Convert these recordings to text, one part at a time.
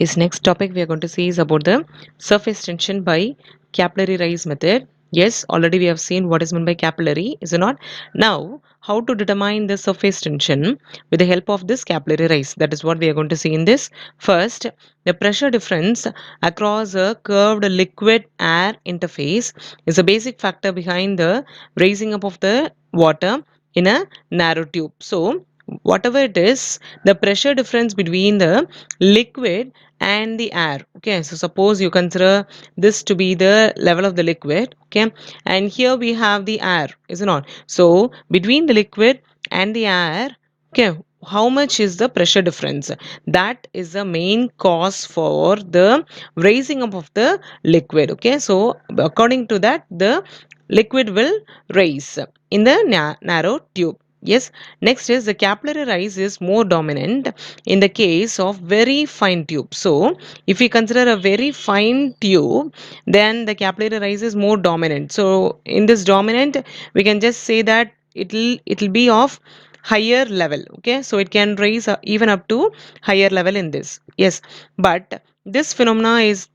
Is next topic we are going to see is about the surface tension by capillary rise method. Yes, already we have seen what is meant by capillary, is it not? Now, how to determine the surface tension with the help of this capillary rise? That is what we are going to see in this. First, the pressure difference across a curved liquid air interface is a basic factor behind the raising up of the water in a narrow tube. So, whatever it is, the pressure difference between the liquid and the air. Okay, so suppose you consider this to be the level of the liquid. Okay, and here we have the air, is it not? So between the liquid and the air, okay, how much is the pressure difference? That is the main cause for the raising up of the liquid. Okay, so according to that, the liquid will raise in the narrow tube. Yes, next is the capillary rise is more dominant in the case of very fine tube. So if we consider a very fine tube, then the capillary rise is more dominant. So in this dominant, we can just say that it'll be of higher level. Okay, so it can raise even up to higher level in this. Yes, but this phenomena is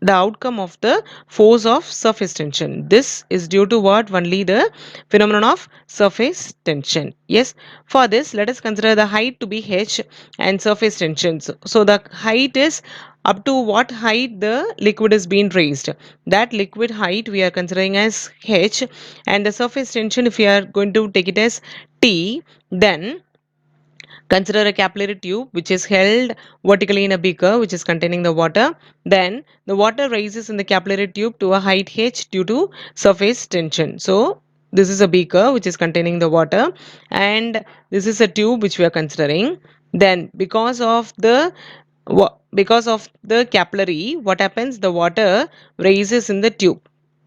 the outcome of the force of surface tension. This is due to what? Only the phenomenon of surface tension. Yes, for this, let us consider the height to be h and surface tensions. So the height is up to what height the liquid is being raised. That liquid height we are considering as h, and the surface tension, if we are going to take it as t, then consider a capillary tube which is held vertically in a beaker which is containing the water. Then the water rises in the capillary tube to a height h due to surface tension. So this is a beaker which is containing the water, and this is a tube which we are considering. Then because of the capillary, what happens? The water rises in the tube.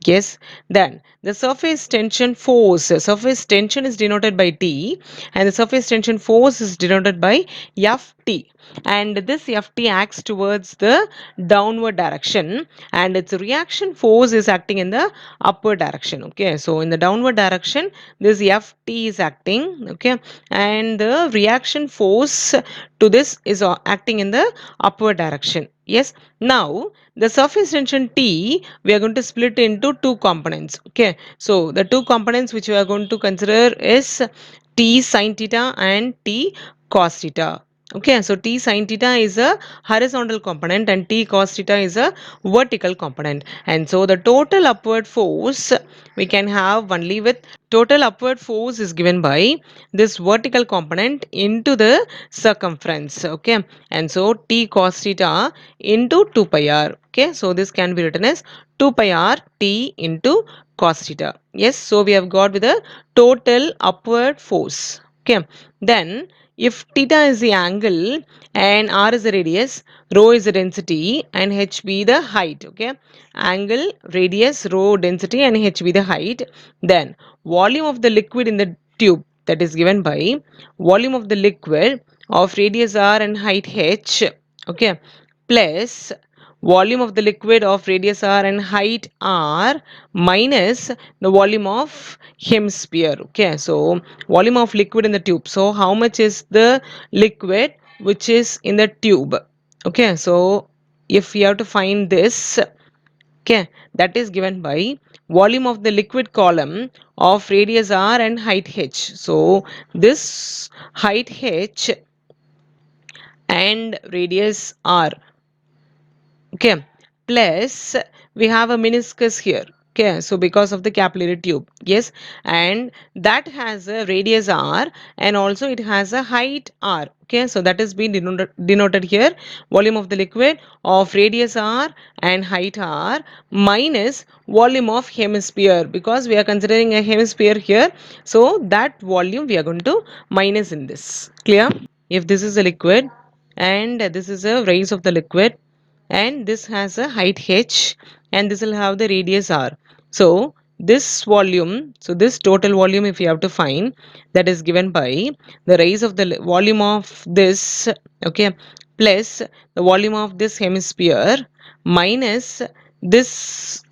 Yes, then the surface tension force. Surface tension is denoted by T, and the surface tension force is denoted by Ft. And this Ft acts towards the downward direction, and its reaction force is acting in the upward direction. Okay, so in the downward direction, this Ft is acting. Okay, and the reaction force to this is acting in the upward direction. Yes, now the surface tension T, we are going to split into two components. Okay, so the two components which we are going to consider is T sin theta and T cos theta. Okay, so T sin theta is a horizontal component and T cos theta is a vertical component. And so the total upward force we can have only with total upward force is given by this vertical component into the circumference. Okay, and so T cos theta into 2 pi r. Okay, so this can be written as 2 pi r T into cos theta. Yes, so we have got with a total upward force. Okay, then if theta is the angle and r is the radius, rho is the density and h be the height. Okay, angle, radius, rho, density and h be the height, then volume of the liquid in the tube, that is given by volume of the liquid of radius r and height h. Okay, plus volume of the liquid of radius r and height r minus the volume of hemisphere. Okay, so volume of liquid in the tube. So how much is the liquid which is in the tube? Okay, so if we have to find this, okay, that is given by volume of the liquid column of radius r and height h. So this height h and radius r, okay, plus we have a meniscus here. Okay, so because of the capillary tube, yes, and that has a radius r and also it has a height r. Okay, so that is being denoted here, volume of the liquid of radius r and height r minus volume of hemisphere, because we are considering a hemisphere here, so that volume we are going to minus in this. Clear? If this is a liquid and this is a rise of the liquid, and this has a height h and this will have the radius r. So this volume, so this total volume if you have to find, that is given by the rise of the volume of this, okay, plus the volume of this hemisphere minus this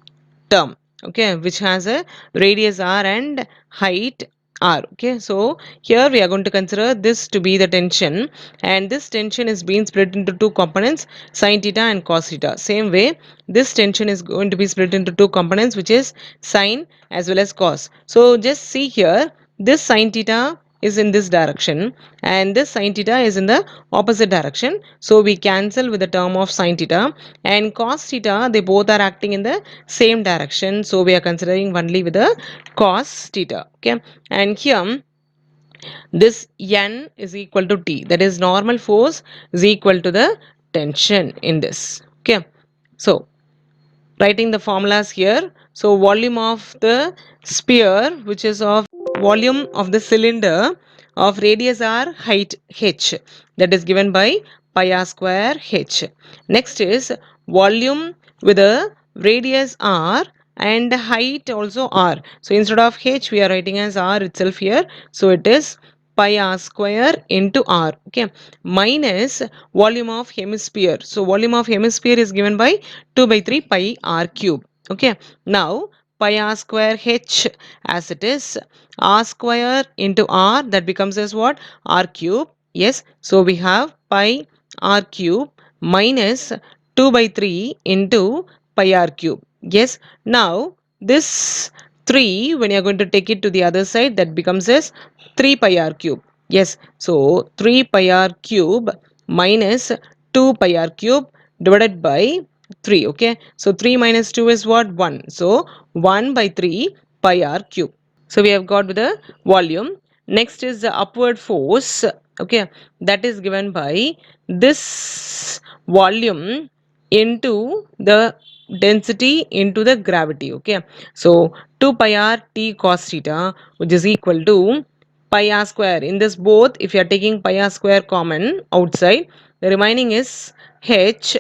term, okay, which has a radius r and height R. Okay, so here we are going to consider this to be the tension, and this tension is being split into two components, sine theta and cos theta. Same way, this tension is going to be split into two components, which is sine as well as cos. So just see here, this sine theta is in this direction and this sine theta is in the opposite direction. So we cancel with the term of sine theta, and cos theta, they both are acting in the same direction. So we are considering only with the cos theta. Okay, and here this N is equal to T, that is normal force is equal to the tension in this. Okay, so writing the formulas here. So volume of the sphere, which is of volume of the cylinder of radius r, height h, that is given by pi r square h. Next is volume with a radius r and height also r. So instead of h we are writing as r itself here. So it is pi r square into r, okay, minus volume of hemisphere. So volume of hemisphere is given by 2 by 3 pi r cube. Okay, now pi r square h as it is, r square into r, that becomes as what? R cube. Yes, so we have pi r cube minus 2 by 3 into pi r cube. Yes, now this 3, when you are going to take it to the other side, that becomes as 3 pi r cube. Yes, so 3 pi r cube minus 2 pi r cube divided by 3. Okay, so 3 minus 2 is what? 1. So 1 by 3 pi r cube. So we have got the volume. Next is the upward force. Okay, that is given by this volume into the density into the gravity. Okay, so 2 pi r t cos theta, which is equal to pi r square. In this both, if you are taking pi r square common outside, the remaining is h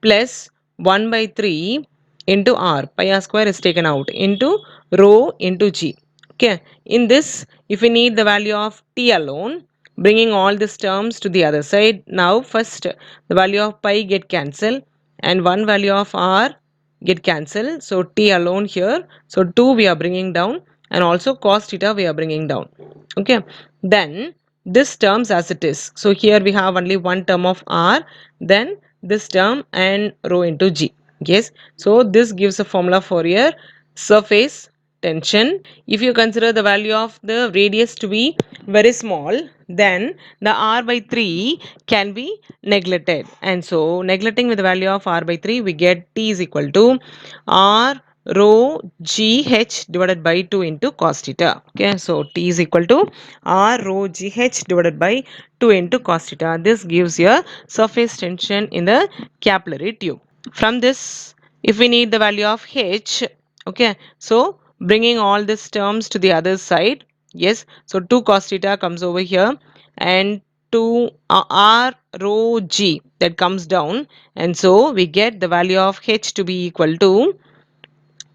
plus 1 by 3 into r. Pi r square is taken out into rho into g. Okay, in this, if we need the value of t alone, bringing all these terms to the other side, now first the value of pi get cancelled and one value of r get cancelled. So t alone here, so 2 we are bringing down, and also cos theta we are bringing down. Okay, then this terms as it is. So here we have only one term of r, then this term and rho into g. Yes, so this gives a formula for your surface tension. If you consider the value of the radius to be very small, then the r by 3 can be neglected, and so neglecting with the value of r by 3, we get t is equal to r rho g h divided by 2 into cos theta. Okay, so t is equal to r rho g h divided by 2 into cos theta. This gives you a surface tension in the capillary tube. From this, if we need the value of h, okay, so bringing all these terms to the other side, yes, so 2 cos theta comes over here, and 2 r rho g that comes down, and so we get the value of h to be equal to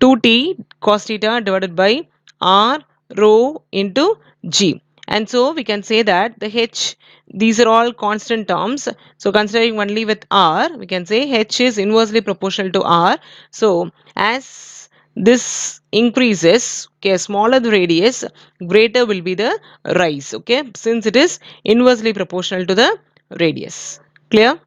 2t cos theta divided by r rho into g. And so we can say that the h, these are all constant terms. So considering only with r, we can say h is inversely proportional to r. So as this increases, okay, smaller the radius, greater will be the rise. Okay, since it is inversely proportional to the radius. Clear?